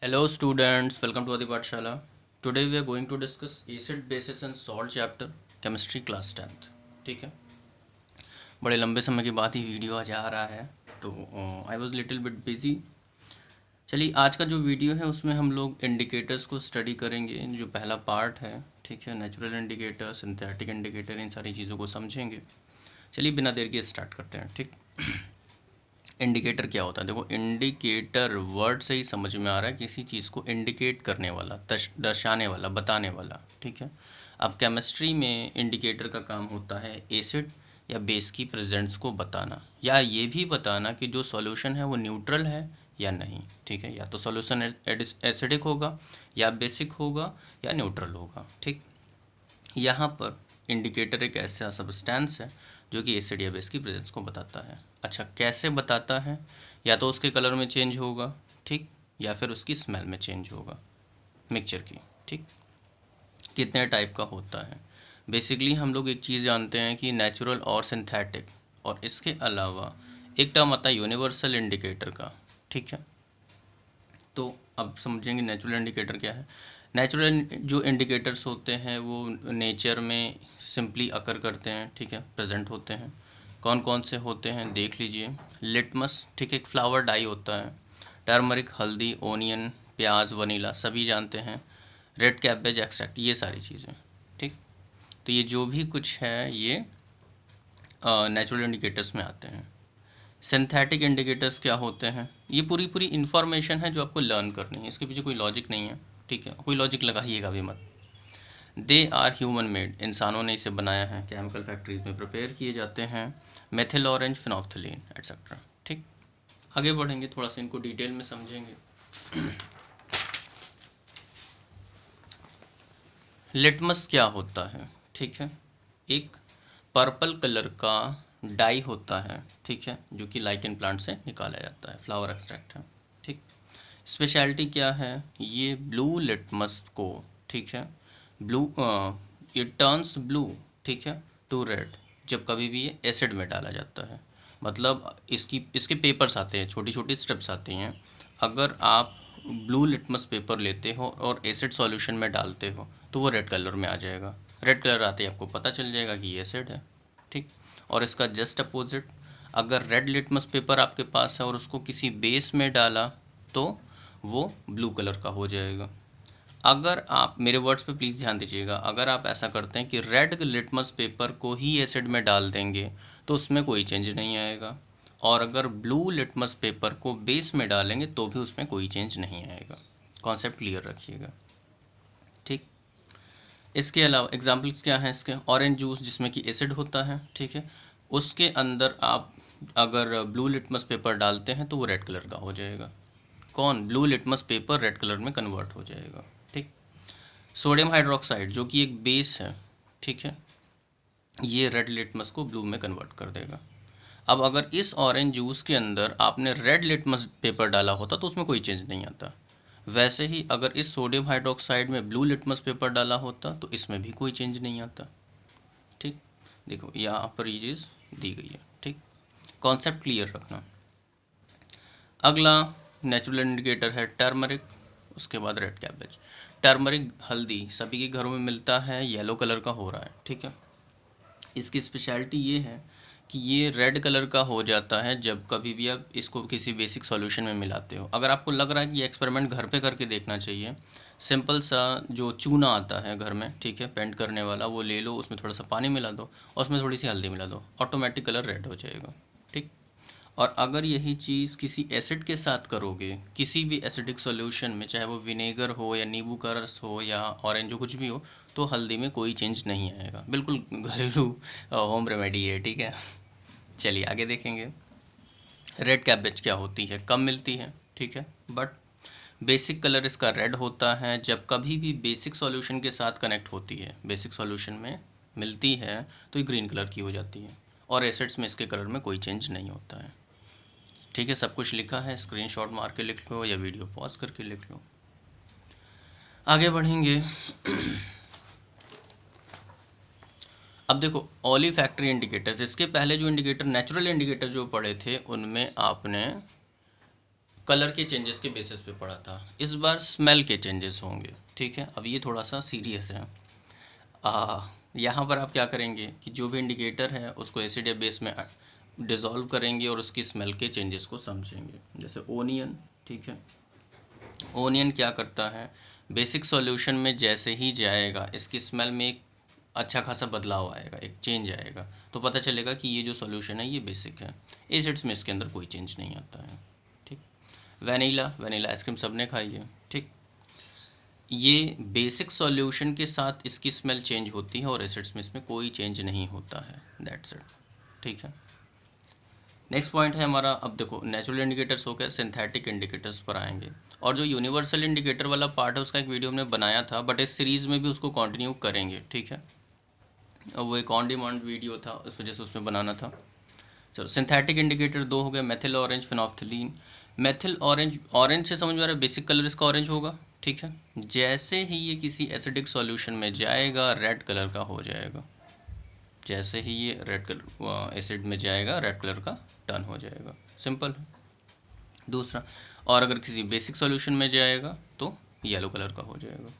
Hello students, welcome to Adi Pathshala. Today we are going to discuss acid, bases and salt chapter, chemistry class 10th. ठीक है, बड़े लंबे समय के बाद ही वीडियो आज आ रहा है तो I was little bit busy. चलिए आज का जो वीडियो है उसमें हम लोग इंडिकेटर्स को स्टडी करेंगे। जो पहला पार्ट है, ठीक है, नेचुरल इंडिकेटर, सिंथेटिक इंडिकेटर, इन सारी चीज़ों को समझेंगे। चलिए बिना देर के स्टार्ट करते हैं। ठीक, इंडिकेटर क्या होता है? देखो, इंडिकेटर वर्ड से ही समझ में आ रहा है किसी चीज़ को इंडिकेट करने वाला, दर्शाने वाला, बताने वाला। ठीक है, अब केमिस्ट्री में इंडिकेटर का काम होता है एसिड या बेस की प्रेजेंस को बताना, या ये भी बताना कि जो सॉल्यूशन है वो न्यूट्रल है या नहीं। ठीक है, या तो सॉल्यूशन एसिडिक होगा, या बेसिक होगा, या न्यूट्रल होगा। ठीक, यहाँ पर इंडिकेटर एक ऐसा सब्सटेंस है जो कि एसिड या बेस की प्रेजेंस को बताता है। अच्छा, कैसे बताता है? या तो उसके कलर में चेंज होगा, ठीक, या फिर उसकी स्मेल में चेंज होगा मिक्सचर की। ठीक, कितने टाइप का होता है? बेसिकली हम लोग एक चीज़ जानते हैं कि नेचुरल और सिंथेटिक, और इसके अलावा एक टर्म आता है यूनिवर्सल इंडिकेटर का। ठीक है, तो अब समझेंगे नेचुरल इंडिकेटर क्या है। नेचुरल जो इंडिकेटर्स होते हैं वो नेचर में सिंपली अकर करते हैं, ठीक है, प्रेजेंट होते हैं। कौन कौन से होते हैं देख लीजिए। लिटमस, ठीक है, एक फ्लावर डाई होता है। टर्मरिक, हल्दी, ओनियन, प्याज, वनीला, सभी जानते हैं। रेड कैबेज एक्सट्रैक्ट, ये सारी चीज़ें। ठीक, तो ये जो भी कुछ है ये नेचुरल इंडिकेटर्स में आते हैं। सिंथेटिक इंडिकेटर्स क्या होते हैं? ये पूरी पूरी इन्फॉर्मेशन है जो आपको लर्न करनी है, इसके पीछे कोई लॉजिक नहीं है। ठीक है, कोई लॉजिक लगाइएगा भी मत। दे आर ह्यूमन मेड, इंसानों ने इसे बनाया है, केमिकल फैक्ट्रीज में प्रिपेयर किए जाते हैं। Methyl orange, phenolphthalein etcetera. ठीक, आगे बढ़ेंगे, थोड़ा सा इनको डिटेल में समझेंगे। लिटमस क्या होता है? ठीक है, एक पर्पल कलर का डाई होता है, ठीक है, जो कि लाइकेन प्लांट से निकाला जाता है, फ्लावर एक्सट्रैक्ट है। ठीक, स्पेशलिटी क्या है? ये ब्लू लिटमस को, ठीक है, ब्लू इट टर्न्स ब्लू, ठीक है, टू रेड, जब कभी भी ये एसिड में डाला जाता है। मतलब इसके पेपर्स आते हैं, छोटी छोटी स्टेप्स आती हैं। अगर आप ब्लू लिटमस पेपर लेते हो और एसिड सॉल्यूशन में डालते हो तो वो रेड कलर में आ जाएगा। रेड कलर आते ही आपको पता चल जाएगा कि ये एसिड है। ठीक, और इसका जस्ट अपोजिट, अगर रेड लिटमस पेपर आपके पास है और उसको किसी बेस में डाला तो वो ब्लू कलर का हो जाएगा। अगर आप, मेरे वर्ड्स पे प्लीज़ ध्यान दीजिएगा, अगर आप ऐसा करते हैं कि रेड लिटमस पेपर को ही एसिड में डाल देंगे तो उसमें कोई चेंज नहीं आएगा, और अगर ब्लू लिटमस पेपर को बेस में डालेंगे तो भी उसमें कोई चेंज नहीं आएगा। कॉन्सेप्ट क्लियर रखिएगा। ठीक, इसके अलावा एग्जाम्पल्स क्या हैं इसके? ऑरेंज जूस जिसमें कि एसिड होता है, ठीक है, उसके अंदर आप अगर ब्लू लिटमस पेपर डालते हैं तो वो रेड कलर का हो जाएगा। कौन? Blue litmus paper red colour में कन्वर्ट हो जाएगा। ठीक, सोडियम हाइड्रोक्साइड जो कि एक बेस है, ठीक है, ये रेड लिटमस को ब्लू में कन्वर्ट कर देगा। अब अगर इस ऑरेंज जूस के अंदर आपने रेड लिटमस पेपर डाला होता तो उसमें कोई चेंज नहीं आता। वैसे ही अगर इस सोडियम हाइड्रोक्साइड में ब्लू लिटमस पेपर डाला होता तो इसमें भी कोई चेंज नहीं आता। ठीक, देखो यहाँ पर ये चीज़ दी गई है। ठीक, कॉन्सेप्ट क्लियर रखना। अगला नेचुरल इंडिकेटर है टर्मरिक, उसके बाद रेड कैबेज। टर्मरिक, हल्दी, सभी के घरों में मिलता है, येलो कलर का हो रहा है, ठीक है। इसकी स्पेशलिटी ये है कि ये रेड कलर का हो जाता है जब कभी भी आप इसको किसी बेसिक सॉल्यूशन में मिलाते हो। अगर आपको लग रहा है कि ये एक्सपेरिमेंट घर पे करके देखना चाहिए, सिंपल सा जो चूना आता है घर में, ठीक है, पेंट करने वाला, वो ले लो, उसमें थोड़ा सा पानी मिला दो और उसमें थोड़ी सी हल्दी मिला दो, ऑटोमेटिक कलर रेड हो जाएगा। ठीक, और अगर यही चीज़ किसी एसिड के साथ करोगे, किसी भी एसिडिक सॉल्यूशन में, चाहे वो विनेगर हो या नींबू का रस हो या ऑरेंज हो, कुछ भी हो, तो हल्दी में कोई चेंज नहीं आएगा। बिल्कुल घरेलू होम रेमेडी है, ठीक है। चलिए आगे देखेंगे। रेड कैबेज क्या होती है? कम मिलती है, ठीक है, बट बेसिक कलर इसका रेड होता है। जब कभी भी बेसिक सॉल्यूशन के साथ कनेक्ट होती है, बेसिक सॉल्यूशन में मिलती है, तो ये ग्रीन कलर की हो जाती है, और एसिड्स में इसके कलर में कोई चेंज नहीं होता है। ठीक है, सब कुछ लिखा है, स्क्रीनशॉट मार के लिख लो या वीडियो पॉज करके लिख लो। आगे बढ़ेंगे। अब देखो, ऑली फैक्ट्री इंडिकेटर्स, इसके पहले जो इंडिकेटर, नेचुरल इंडिकेटर जो पढ़े थे, उनमें आपने कलर के चेंजेस के बेसिस पे पढ़ा था। इस बार स्मेल के चेंजेस होंगे, ठीक है। अब ये थोड़ा सा सीरियस है। यहाँ पर आप क्या करेंगे कि जो भी इंडिकेटर है उसको एसिड या बेस में डिज़ोल्व करेंगे और उसकी स्मेल के चेंजेस को समझेंगे। जैसे ओनियन, ठीक है। ओनियन क्या करता है, बेसिक सॉल्यूशन में जैसे ही जाएगा इसकी स्मेल में एक अच्छा खासा बदलाव आएगा, एक चेंज आएगा, तो पता चलेगा कि ये जो सॉल्यूशन है ये बेसिक है। एसिड्स में इसके अंदर कोई चेंज नहीं आता है, ठीक। वनीला आइसक्रीम सबने खाई है, ठीक। ये बेसिक सॉल्यूशन के साथ इसकी स्मेल चेंज होती है और एसिड्स में इसमें कोई चेंज नहीं होता है, दैट्स इट, ठीक है। नेक्स्ट पॉइंट है हमारा, अब देखो नेचुरल इंडिकेटर्स हो गए, सिंथेटिक इंडिकेटर्स पर आएंगे। और जो यूनिवर्सल इंडिकेटर वाला पार्ट है उसका एक वीडियो हमने बनाया था, बट इस सीरीज़ में भी उसको कंटिन्यू करेंगे, ठीक है। और वो एक ऑन डिमांड वीडियो था, इस वजह से उसमें बनाना था। चलो, सिंथेटिक इंडिकेटर दो हो गए, methyl orange, phenolphthalein. Methyl orange, orange से समझ में आ रहा है, बेसिक कलर इसका ऑरेंज होगा, ठीक है। जैसे ही ये किसी एसिडिक सॉल्यूशन में जाएगा रेड कलर का हो जाएगा। जैसे ही ये रेड कलर एसिड में जाएगा रेड कलर का टर्न हो जाएगा, सिंपल है। दूसरा, और अगर किसी बेसिक सॉल्यूशन में जाएगा तो येलो कलर का हो जाएगा।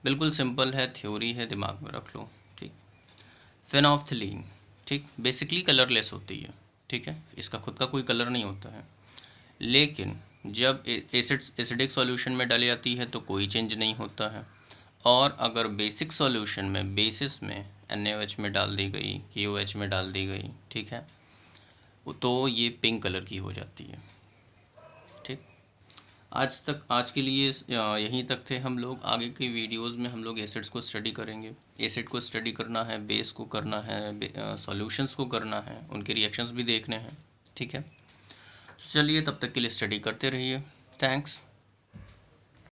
बिल्कुल सिंपल है, थ्योरी है, दिमाग में रख लो, ठीक। फिनोल्फ्थलीन, ठीक, बेसिकली कलरलेस होती है, ठीक है। इसका खुद का कोई कलर नहीं होता है, लेकिन जब एसिडिक सॉल्यूशन में डाली जाती है तो कोई चेंज नहीं होता है। और अगर बेसिक सॉल्यूशन में बेसिस में NaOH में डाल दी गई, KOH में डाल दी गई, ठीक है, तो ये पिंक कलर की हो जाती है, ठीक। आज के लिए यहीं तक थे हम लोग। आगे की वीडियोस में हम लोग एसिड्स को स्टडी करेंगे। एसिड को स्टडी करना है, बेस को करना है, सॉल्यूशंस को करना है, उनके रिएक्शंस भी देखने हैं, ठीक है। चलिए, तब तक के लिए स्टडी करते रहिए। थैंक्स।